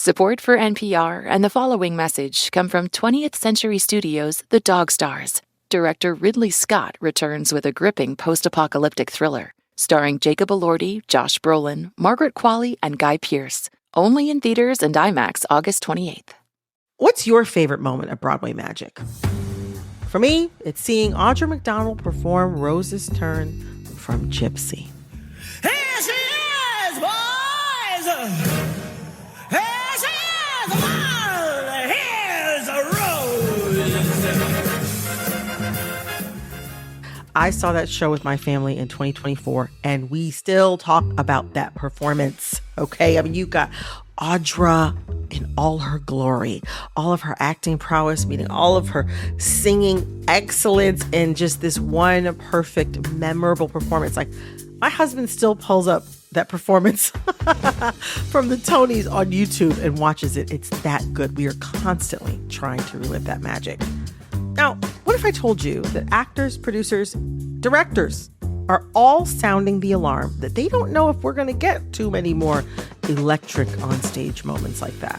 Support for NPR and the following message come from 20th Century Studios' The Dog Stars. Director Ridley Scott returns with a gripping post-apocalyptic thriller, starring Jacob Elordi, Josh Brolin, Margaret Qualley, and Guy Pearce. Only in theaters and IMAX August 28th. What's your favorite moment of Broadway magic? For me, it's seeing Audra McDonald perform Rose's Turn from Gypsy. Here she is, boys! Here she is, boys! Here's a rose! I saw that show with my family in 2024, and we still talk about that performance, okay? I mean, you got Audra in all her glory, all of her acting prowess, meaning all of her singing excellence, and just this one perfect, memorable performance. Like, my husband still pulls up that performance from the Tonys on YouTube and watches it. It's that good. We are constantly trying to relive that magic. Now, what if I told you that actors, producers, directors are all sounding the alarm that they don't know if we're going to get too many more electric on-stage moments like that?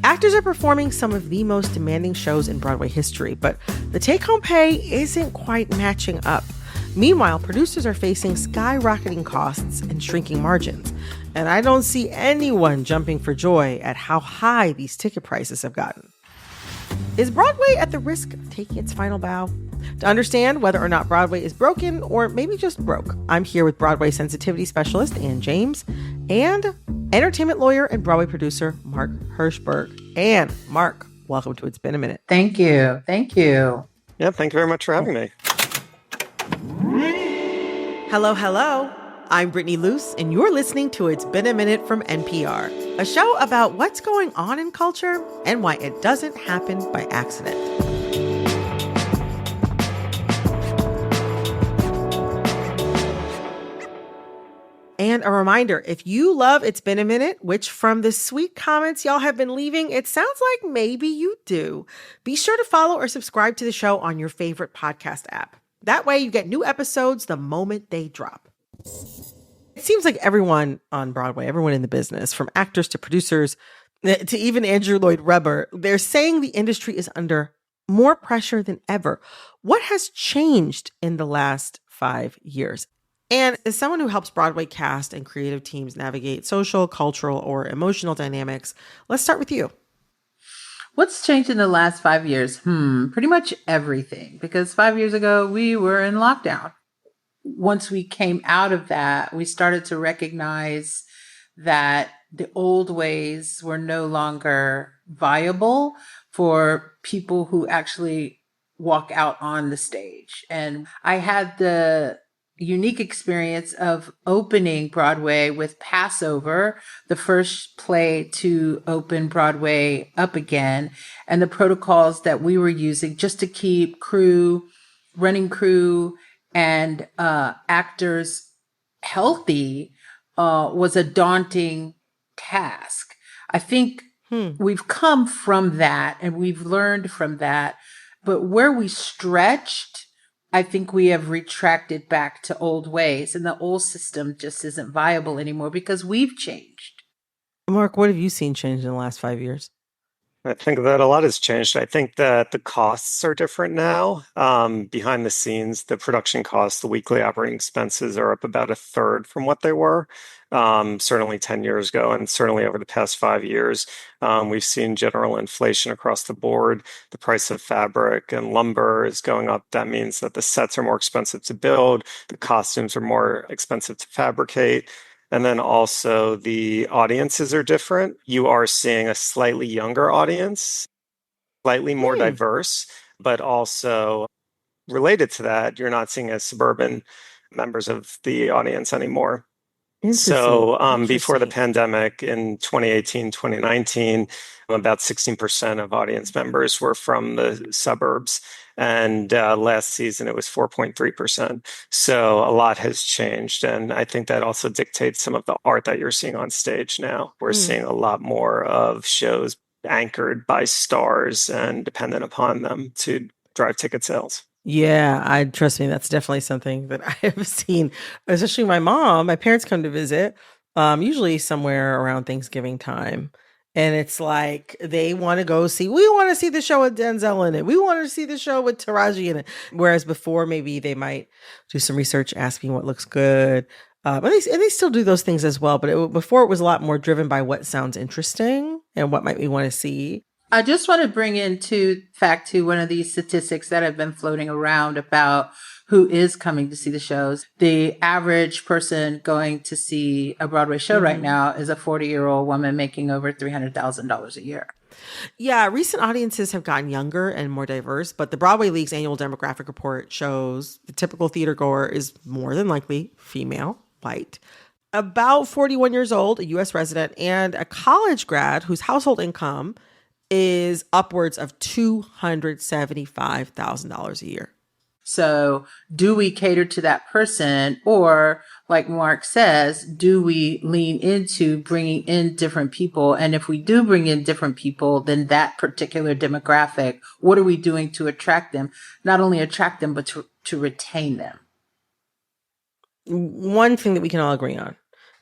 Actors are performing some of the most demanding shows in Broadway history, but the take-home pay isn't quite matching up. Meanwhile, producers are facing skyrocketing costs and shrinking margins, and I don't see anyone jumping for joy at how high these ticket prices have gotten. Is Broadway at the risk of taking its final bow? To understand whether or not Broadway is broken or maybe just broke, I'm here with Broadway sensitivity specialist Ann James and entertainment lawyer and Broadway producer Mark Hirschberg. And Mark, welcome to It's Been a Minute. Thank you. Thank you. Yeah, thank you very much for having me. Hello, hello. I'm Brittany Luce, and you're listening to It's Been a Minute from NPR, a show about what's going on in culture and why it doesn't happen by accident. And a reminder, if you love It's Been a Minute, which from the sweet comments y'all have been leaving, it sounds like maybe you do, be sure to follow or subscribe to the show on your favorite podcast app. That way you get new episodes the moment they drop. It seems like everyone on Broadway, everyone in the business, from actors to producers, to even Andrew Lloyd Webber, they're saying the industry is under more pressure than ever. What has changed in the last 5 years? And as someone who helps Broadway cast and creative teams navigate social, cultural, or emotional dynamics, let's start with you. What's changed in the last 5 years? Pretty much everything. Because 5 years ago, we were in lockdown. Once we came out of that, we started to recognize that the old ways were no longer viable for people who actually walk out on the stage. And I had the unique experience of opening Broadway with Passover, the first play to open Broadway up again, and the protocols that we were using just to keep running crew, and actors healthy was a daunting task. I think we've come from that and we've learned from that. But where we stretched, I think we have retracted back to old ways, and the old system just isn't viable anymore because we've changed. Mark, what have you seen change in the last 5 years? I think that a lot has changed. I think that the costs are different now. Behind the scenes, the production costs, the weekly operating expenses are up about a third from what they were, certainly 10 years ago, and certainly over the past 5 years. We've seen general inflation across the board. The price of fabric and lumber is going up. That means that the sets are more expensive to build. The costumes are more expensive to fabricate. And then also the audiences are different. You are seeing a slightly younger audience, slightly more diverse, but also related to that, you're not seeing as suburban members of the audience anymore. So before the pandemic in 2018, 2019, about 16% of audience members were from the suburbs. And last season, it was 4.3%. So a lot has changed. And I think that also dictates some of the art that you're seeing on stage now. We're seeing a lot more of shows anchored by stars and dependent upon them to drive ticket sales. Yeah, trust me, that's definitely something that I have seen, especially my parents come to visit, usually somewhere around Thanksgiving time. And it's like they want to go see, we want to see the show with Denzel in it. We want to see the show with Taraji in it. Whereas before, maybe they might do some research, asking what looks good. And they still do those things as well. But before, it was a lot more driven by what sounds interesting and what might we want to see. I just want to bring into fact to one of these statistics that have been floating around about who is coming to see the shows. The average person going to see a Broadway show right now is a 40-year-old woman making over $300,000 a year. Yeah, recent audiences have gotten younger and more diverse, but the Broadway League's annual demographic report shows the typical theater goer is more than likely female, white, about 41 years old, a U.S. resident, and a college grad whose household income is upwards of $275,000 a year. So do we cater to that person, or like Mark says, do we lean into bringing in different people? And if we do bring in different people, then that particular demographic, what are we doing to attract them? Not only attract them, but to retain them. One thing that we can all agree on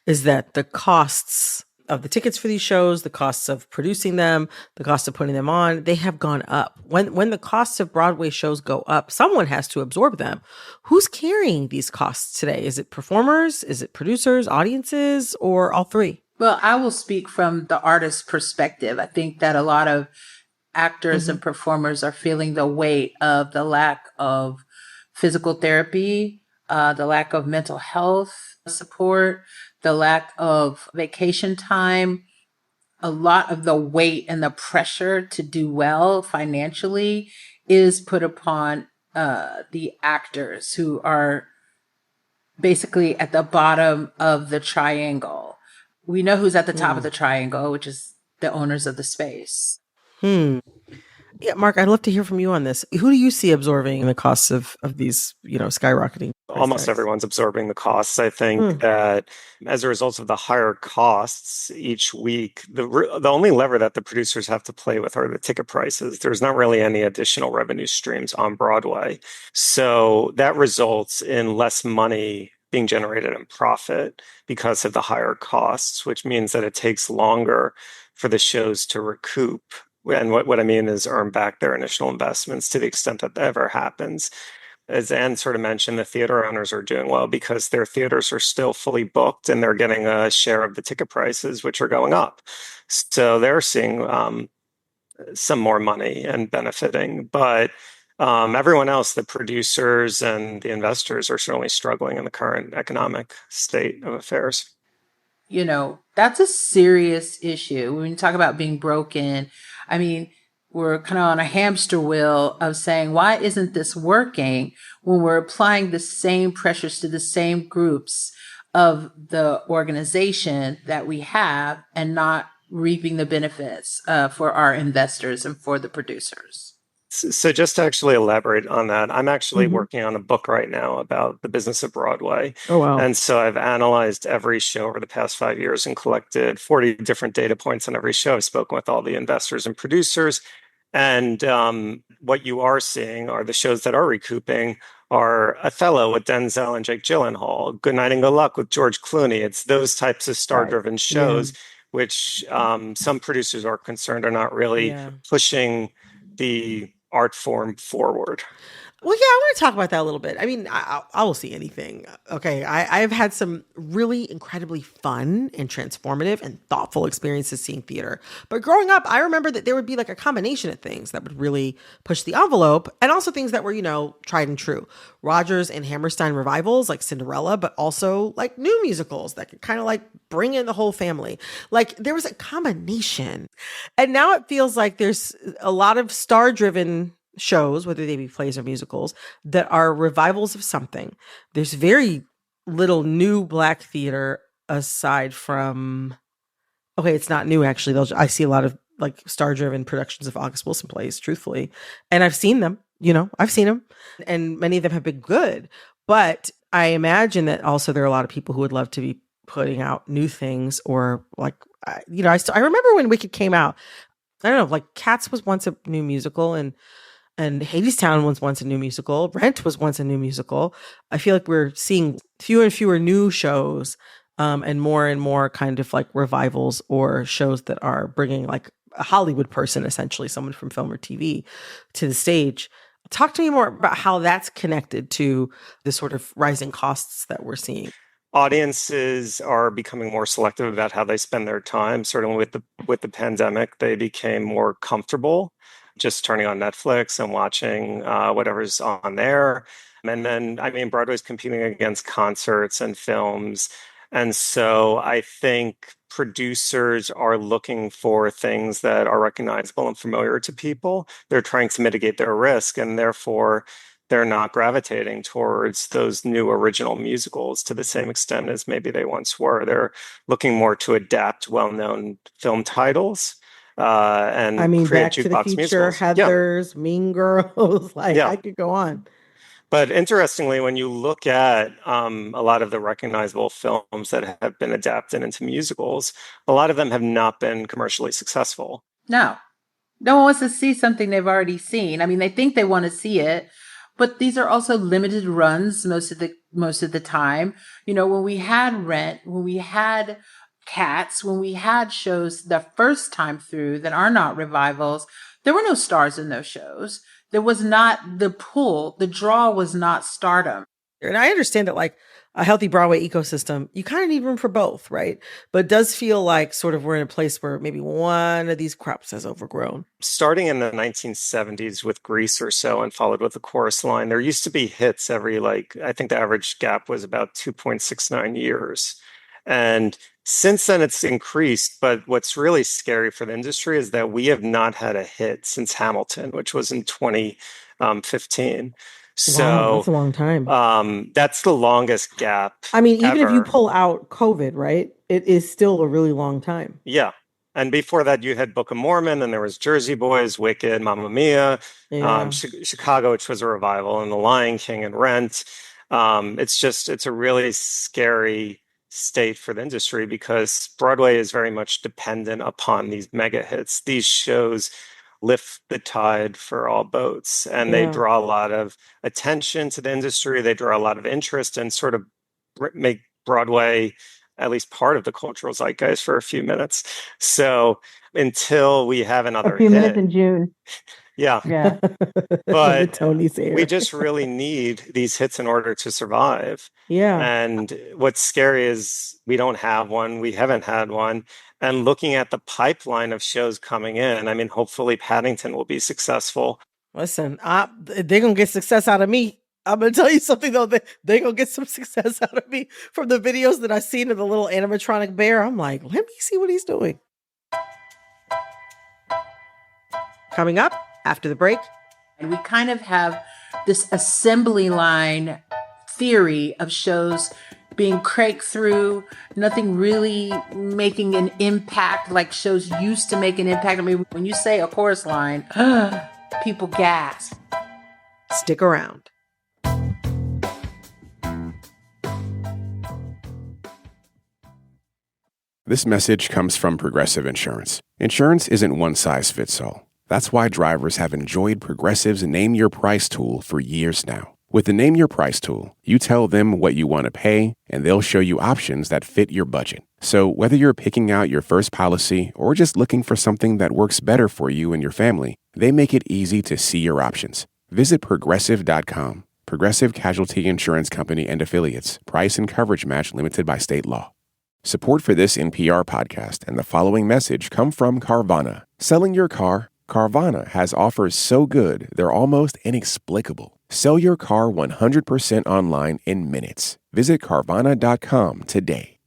is that the costs of the tickets for these shows, the costs of producing them, the cost of putting them on, they have gone up. When the costs of Broadway shows go up, someone has to absorb them. Who's carrying these costs today? Is it performers? Is it producers, audiences, or all three? Well, I will speak from the artist's perspective. I think that a lot of actors and performers are feeling the weight of the lack of physical therapy, the lack of mental health support, the lack of vacation time. A lot of the weight and the pressure to do well financially is put upon the actors who are basically at the bottom of the triangle. We know who's at the top of the triangle, which is the owners of the space. Yeah, Mark, I'd love to hear from you on this. Who do you see absorbing the costs of these, skyrocketing? Almost everyone's absorbing the costs. I think that as a result of the higher costs each week, the only lever that the producers have to play with are the ticket prices. There's not really any additional revenue streams on Broadway. So that results in less money being generated in profit because of the higher costs, which means that it takes longer for the shows to recoup. And what I mean is earn back their initial investments to the extent that ever happens. As Anne sort of mentioned, the theater owners are doing well because their theaters are still fully booked and they're getting a share of the ticket prices, which are going up. So they're seeing some more money and benefiting. But everyone else, the producers and the investors, are certainly struggling in the current economic state of affairs. That's a serious issue. When you talk about being broken, I mean, we're kind of on a hamster wheel of saying, why isn't this working when we're applying the same pressures to the same groups of the organization that we have and not reaping the benefits for our investors and for the producers? So just to actually elaborate on that, I'm actually working on a book right now about the business of Broadway. Oh, wow. And so I've analyzed every show over the past 5 years and collected 40 different data points on every show. I've spoken with all the investors and producers. And what you are seeing are the shows that are recouping are Othello with Denzel and Jake Gyllenhaal, Good Night and Good Luck with George Clooney. It's those types of star-driven shows, which some producers are concerned are not really pushing the art form forward. Well, yeah, I want to talk about that a little bit. I mean, I will see anything. Okay, I've had some really incredibly fun and transformative and thoughtful experiences seeing theater. But growing up, I remember that there would be like a combination of things that would really push the envelope, and also things that were, tried and true. Rodgers and Hammerstein revivals like Cinderella, but also like new musicals that could kind of like bring in the whole family. Like there was a combination. And now it feels like there's a lot of star-driven shows, whether they be plays or musicals, that are revivals of something. There's very little new Black theater aside from, it's not new actually. I see a lot of like star-driven productions of August Wilson plays, truthfully. And I've seen them, I've seen them, and many of them have been good. But I imagine that also there are a lot of people who would love to be putting out new things, or like, I remember when Wicked came out, I don't know, like Cats was once a new musical, and Hadestown was once a new musical. Rent was once a new musical. I feel like we're seeing fewer and fewer new shows and more kind of like revivals or shows that are bringing like a Hollywood person, essentially someone from film or TV, to the stage. Talk to me more about how that's connected to the sort of rising costs that we're seeing. Audiences are becoming more selective about how they spend their time. Certainly with the pandemic, they became more comfortable just turning on Netflix and watching whatever's on there. And then, I mean, Broadway's competing against concerts and films. And so I think producers are looking for things that are recognizable and familiar to people. They're trying to mitigate their risk, and therefore they're not gravitating towards those new original musicals to the same extent as maybe they once were. They're looking more to adapt well-known film titles and I mean, create Back to the jukebox Future, musicals. Yeah, Heathers, Mean Girls, like yeah. I could go on. But interestingly, when you look at a lot of the recognizable films that have been adapted into musicals, a lot of them have not been commercially successful. No. No one wants to see something they've already seen. I mean, they think they want to see it, but these are also limited runs most of the time. You know, when we had Rent, when we had Cats, when we had shows the first time through that are not revivals, there were no stars in those shows. There was not the pull. The draw was not stardom. And I understand that like a healthy Broadway ecosystem, you kind of need room for both, right? But it does feel like sort of we're in a place where maybe one of these crops has overgrown. Starting in the 1970s with Grease or so and followed with the chorus line, there used to be hits every, like, I think the average gap was about 2.69 years. And since then it's increased, but what's really scary for the industry is that we have not had a hit since Hamilton, which was in 2015. Wow, that's So a long time. that's the longest gap I mean, even if you ever. pull out COVID, right? It is still a really long time. Yeah. And before that, you had Book of Mormon, and there was Jersey Boys, Wicked, Mamma Mia, Yeah. Chicago, which was a revival, and The Lion King and Rent. It's a really scary state for the industry because Broadway is very much dependent upon these mega hits. These shows lift the tide for all boats, and they Yeah. draw a lot of attention to the industry. They draw a lot of interest and sort of make Broadway at least part of the cultural zeitgeist for a few minutes. So until we have another A few minutes hit, in June. yeah, Yeah. The but Tonys here. we just really need these hits in order to survive. Yeah. And what's scary is we don't have one. We haven't had one. And looking at the pipeline of shows coming in, I mean, hopefully Paddington will be successful. Listen, they're going to get success out of me. I'm going to tell you something, though. They're going to get some success out of me from the videos that I've seen of the little animatronic bear. I'm like, let me see what he's doing. Coming up after the break. And we kind of have this assembly line theory of shows being cranked through, nothing really making an impact like shows used to make an impact. I mean, when you say a chorus line, people gasp. Stick around. This message comes from Progressive Insurance. Insurance isn't one size fits all. That's why drivers have enjoyed Progressive's Name Your Price tool for years now. With the Name Your Price tool, you tell them what you want to pay, and they'll show you options that fit your budget. So whether you're picking out your first policy or just looking for something that works better for you and your family, they make it easy to see your options. Visit Progressive.com. Progressive Casualty Insurance Company and Affiliates. Price and coverage match limited by state law. Support for this NPR podcast and the following message come from Carvana. Selling your car? Carvana has offers so good, they're almost inexplicable. Sell your car 100% online in minutes. Visit Carvana.com today.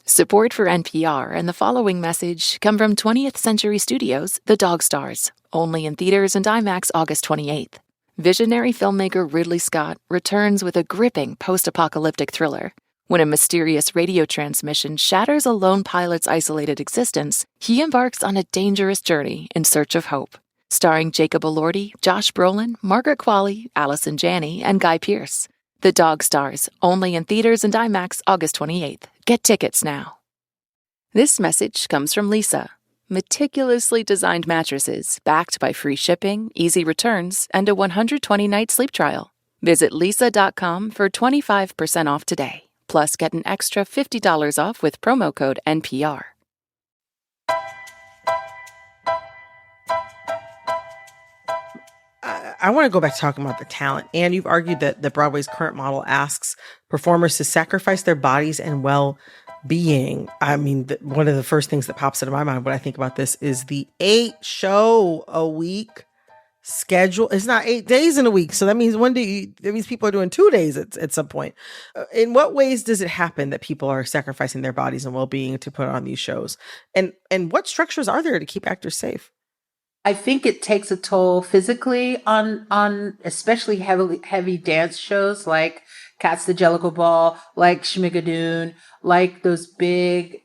Support for NPR and the following message come from 20th Century Studios' The Dog Stars, only in theaters and IMAX August 28th. Visionary filmmaker Ridley Scott returns with a gripping post-apocalyptic thriller. When a mysterious radio transmission shatters a lone pilot's isolated existence, he embarks on a dangerous journey in search of hope. Starring Jacob Elordi, Josh Brolin, Margaret Qualley, Allison Janney, and Guy Pearce. The Dog Stars, only in theaters and IMAX August 28th. Get tickets now. This message comes from Lisa. Meticulously designed mattresses, backed by free shipping, easy returns, and a 120-night sleep trial. Visit lisa.com for 25% off today. Plus, get an extra $50 off with promo code NPR. I want to go back to talking about the talent. And you've argued that Broadway's current model asks performers to sacrifice their bodies and well-being. I mean, one of the first things that pops into my mind when I think about this is the 8-show-a-week schedule. It's not 8 days in a week. So that means that means people are doing 2 days at some point. In what ways does it happen that people are sacrificing their bodies and well-being to put on these shows? And what structures are there to keep actors safe? I think it takes a toll physically on especially heavy dance shows like Cats the Jellicle Ball, like Schmigadoon, like those big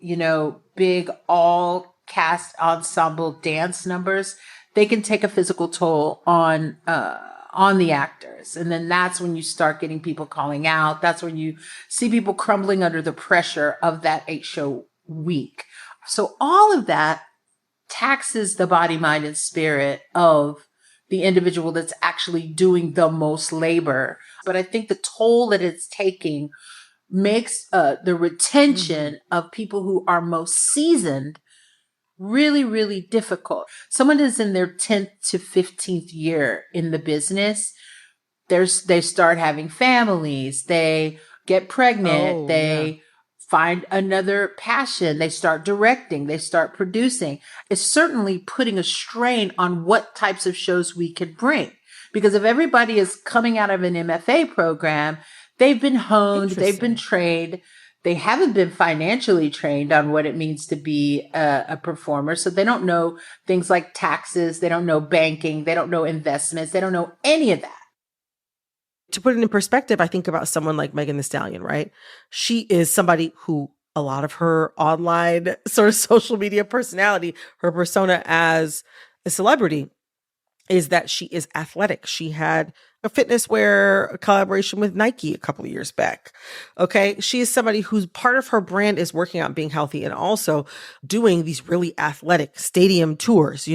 all cast ensemble dance numbers. They can take a physical toll on the actors. And then that's when you start getting people calling out. That's when you see people crumbling under the pressure of that 8-show week. So all of that taxes the body, mind, and spirit of the individual that's actually doing the most labor. But I think the toll that it's taking makes the retention of people who are most seasoned really, really difficult. Someone is in their 10th to 15th year in the business. They start having families. They get pregnant. They find another passion. They start directing. They start producing. It's certainly putting a strain on what types of shows we can bring. Because if everybody is coming out of an MFA program, they've been honed, they've been trained. They haven't been financially trained on what it means to be a performer. So they don't know things like taxes. They don't know banking. They don't know investments. They don't know any of that. To put it in perspective, I think about someone like Megan Thee Stallion, right? She is somebody who a lot of her online sort of social media personality, her persona as a celebrity, is that she is athletic. She had a fitness wear collaboration with Nike a couple of years back. Okay. She is somebody whose part of her brand is working on being healthy and also doing these really athletic stadium tours,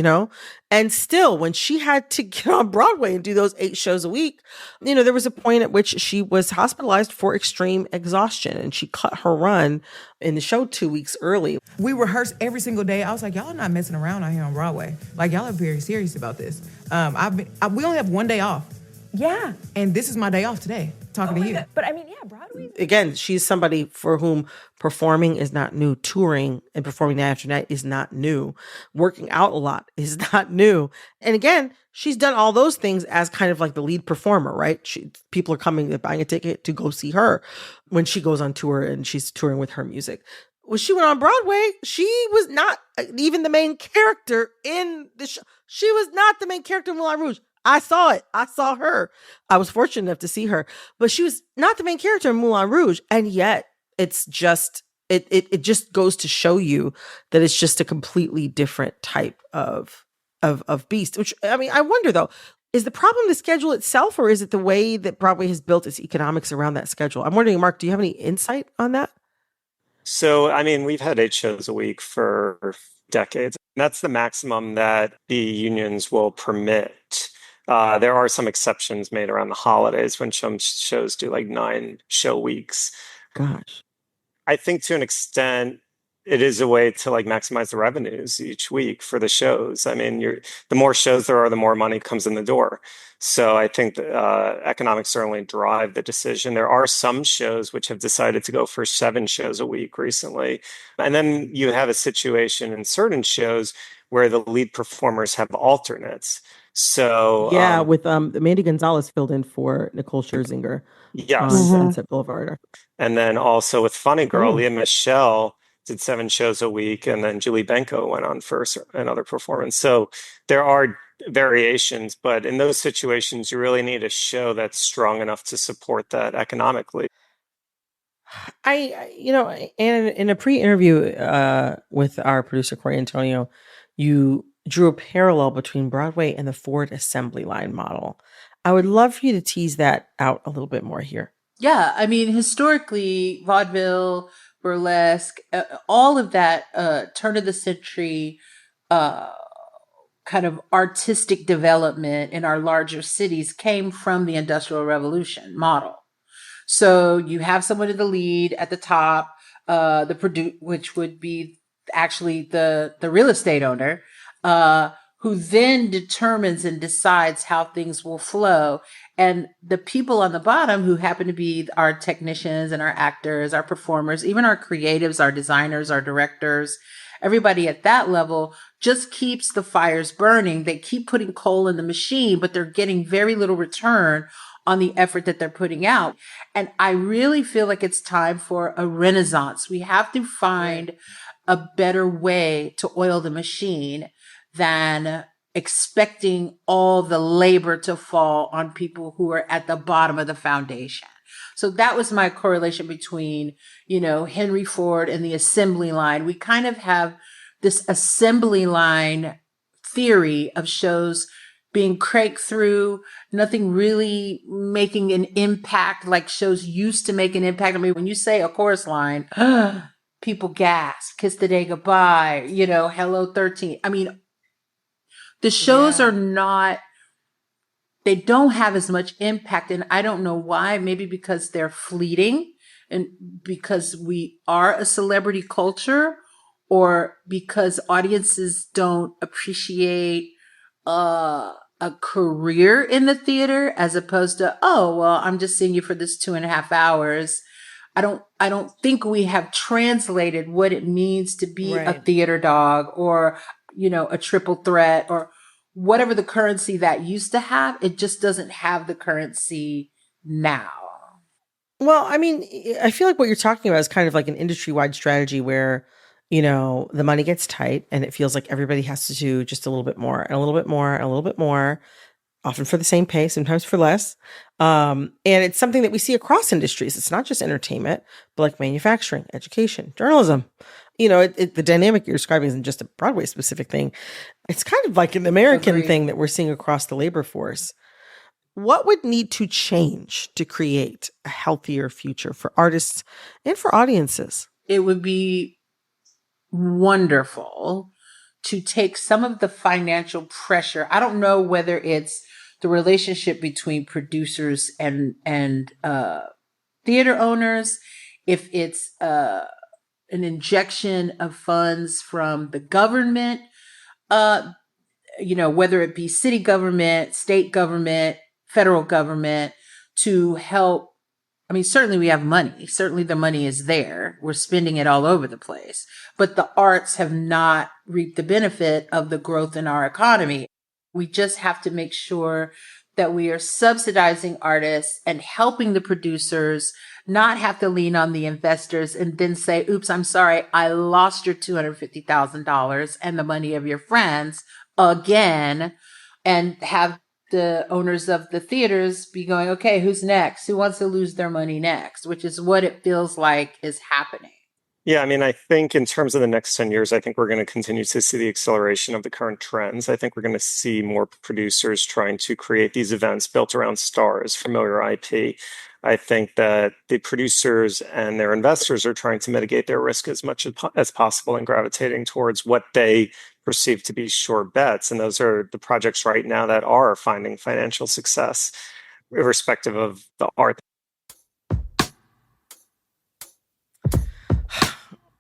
And still, when she had to get on Broadway and do those 8 shows a week, there was a point at which she was hospitalized for extreme exhaustion and she cut her run in the show 2 weeks early. We rehearse every single day. I was like, y'all are not messing around out here on Broadway. Like, y'all are very serious about this. We only have 1 day off. Yeah. And this is my day off today, talking to you. God. But I mean, yeah, Broadway. Again, she's somebody for whom performing is not new. Touring and performing night after night is not new. Working out a lot is not new. And again, she's done all those things as kind of like the lead performer, right? People are coming, they're buying a ticket to go see her when she goes on tour and she's touring with her music. When she went on Broadway, she was not even the main character in the show. She was not the main character in Moulin Rouge. I saw it. I saw her. I was fortunate enough to see her, but she was not the main character in Moulin Rouge. And yet it's just, it just goes to show you that it's just a completely different type of beast, which, I mean, I wonder though, is the problem the schedule itself, or is it the way that Broadway has built its economics around that schedule? I'm wondering, Mark, do you have any insight on that? So, I mean, we've had 8 shows a week for decades. That's the maximum that the unions will permit. There are some exceptions made around the holidays when some shows do like 9 show weeks. Gosh. I think to an extent, it is a way to like maximize the revenues each week for the shows. I mean, the more shows there are, the more money comes in the door. So I think economics certainly drive the decision. There are some shows which have decided to go for 7 shows a week recently. And then you have a situation in certain shows where the lead performers have alternates. So yeah, with Mandy Gonzalez filled in for Nicole Scherzinger yes. on Sunset Boulevard. And then also with Funny Girl, Leah Michelle did 7 shows a week, and then Julie Benko went on for another performance. So there are variations, but in those situations, you really need a show that's strong enough to support that economically. In a pre-interview with our producer Corey Antonio, you drew a parallel between Broadway and the Ford assembly line model. I would love for you to tease that out a little bit more here. Yeah, I mean, historically, vaudeville, burlesque, all of that turn of the century kind of artistic development in our larger cities came from the Industrial Revolution model. So you have someone in the lead at the top, which would be actually the real estate owner, who then determines and decides how things will flow. And the people on the bottom, who happen to be our technicians and our actors, our performers, even our creatives, our designers, our directors, everybody at that level just keeps the fires burning. They keep putting coal in the machine, but they're getting very little return on the effort that they're putting out. And I really feel like it's time for a renaissance. We have to find a better way to oil the machine than expecting all the labor to fall on people who are at the bottom of the foundation. So that was my correlation between, Henry Ford and the assembly line. We kind of have this assembly line theory of shows being cranked through, nothing really making an impact like shows used to make an impact. I mean, when you say a chorus line, people gasp, Kiss the Day Goodbye, Hello 13. I mean, the shows are not, they don't have as much impact. And I don't know why. Maybe because they're fleeting and because we are a celebrity culture, or because audiences don't appreciate a career in the theater as opposed to, oh, well, I'm just seeing you for this 2.5 hours. I don't think we have translated what it means to be a theater dog, or, a triple threat, or whatever the currency that used to have. It just doesn't have the currency now. Well, I mean, I feel like what you're talking about is kind of like an industry-wide strategy where, the money gets tight and it feels like everybody has to do just a little bit more and a little bit more and a little bit more, often for the same pay, sometimes for less. And it's something that we see across industries. It's not just entertainment, but like manufacturing, education, journalism. The dynamic you're describing isn't just a Broadway specific thing. It's kind of like an American thing that we're seeing across the labor force. What would need to change to create a healthier future for artists and for audiences? It would be wonderful to take some of the financial pressure. I don't know whether it's the relationship between producers and theater owners, if it's an injection of funds from the government, whether it be city government, state government, federal government, to help. I mean, certainly we have money. Certainly the money is there. We're spending it all over the place. But the arts have not reaped the benefit of the growth in our economy. We just have to make sure that we are subsidizing artists and helping the producers not have to lean on the investors and then say, oops, I'm sorry, I lost your $250,000 and the money of your friends again, and have the owners of the theaters be going, okay, who's next? Who wants to lose their money next? Which is what it feels like is happening. Yeah, I mean, I think in terms of the next 10 years, I think we're going to continue to see the acceleration of the current trends. I think we're going to see more producers trying to create these events built around stars, familiar IP. I think that the producers and their investors are trying to mitigate their risk as much as possible and gravitating towards what they perceive to be sure bets. And those are the projects right now that are finding financial success, irrespective of the art.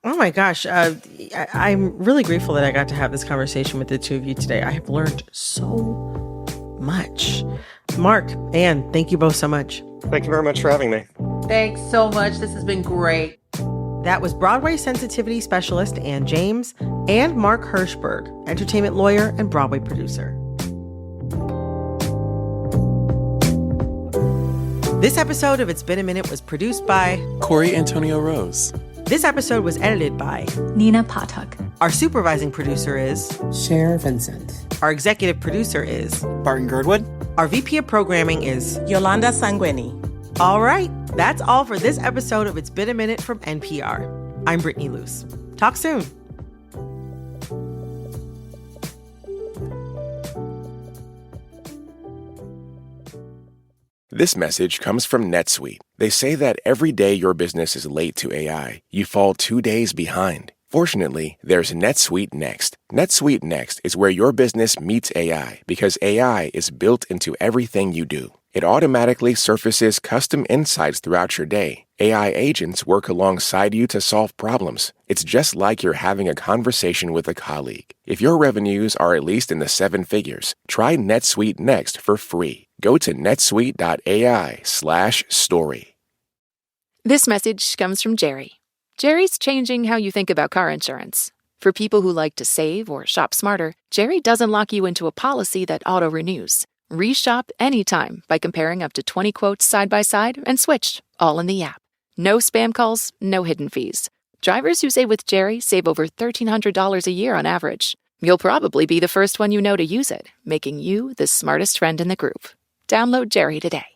Oh my gosh. I'm really grateful that I got to have this conversation with the two of you today. I have learned so much. Mark, Anne, thank you both so much. Thank you very much for having me. Thanks so much. This has been great. That was Broadway sensitivity specialist Anne James and Mark Hirschberg, entertainment lawyer and Broadway producer. This episode of It's Been a Minute was produced by Corey Antonio Rose. This episode was edited by Nina Patak. Our supervising producer is Cher Vincent. Our executive producer is Barton Girdwood. Our VP of programming is Yolanda Sanguini. All right, that's all for this episode of It's Been a Minute from NPR. I'm Brittany Luce. Talk soon. This message comes from NetSuite. They say that every day your business is late to AI, you fall 2 days behind. Fortunately, there's NetSuite Next. NetSuite Next is where your business meets AI because AI is built into everything you do. It automatically surfaces custom insights throughout your day. AI agents work alongside you to solve problems. It's just like you're having a conversation with a colleague. If your revenues are at least in the seven figures, try NetSuite next for free. Go to netsuite.ai/story. This message comes from Jerry. Jerry's changing how you think about car insurance. For people who like to save or shop smarter, Jerry doesn't lock you into a policy that auto-renews. Reshop anytime by comparing up to 20 quotes side by side and switch, all in the app. No spam calls, no hidden fees. Drivers who save with Jerry save over $1,300 a year on average. You'll probably be the first one you know to use it, making you the smartest friend in the group. Download Jerry today.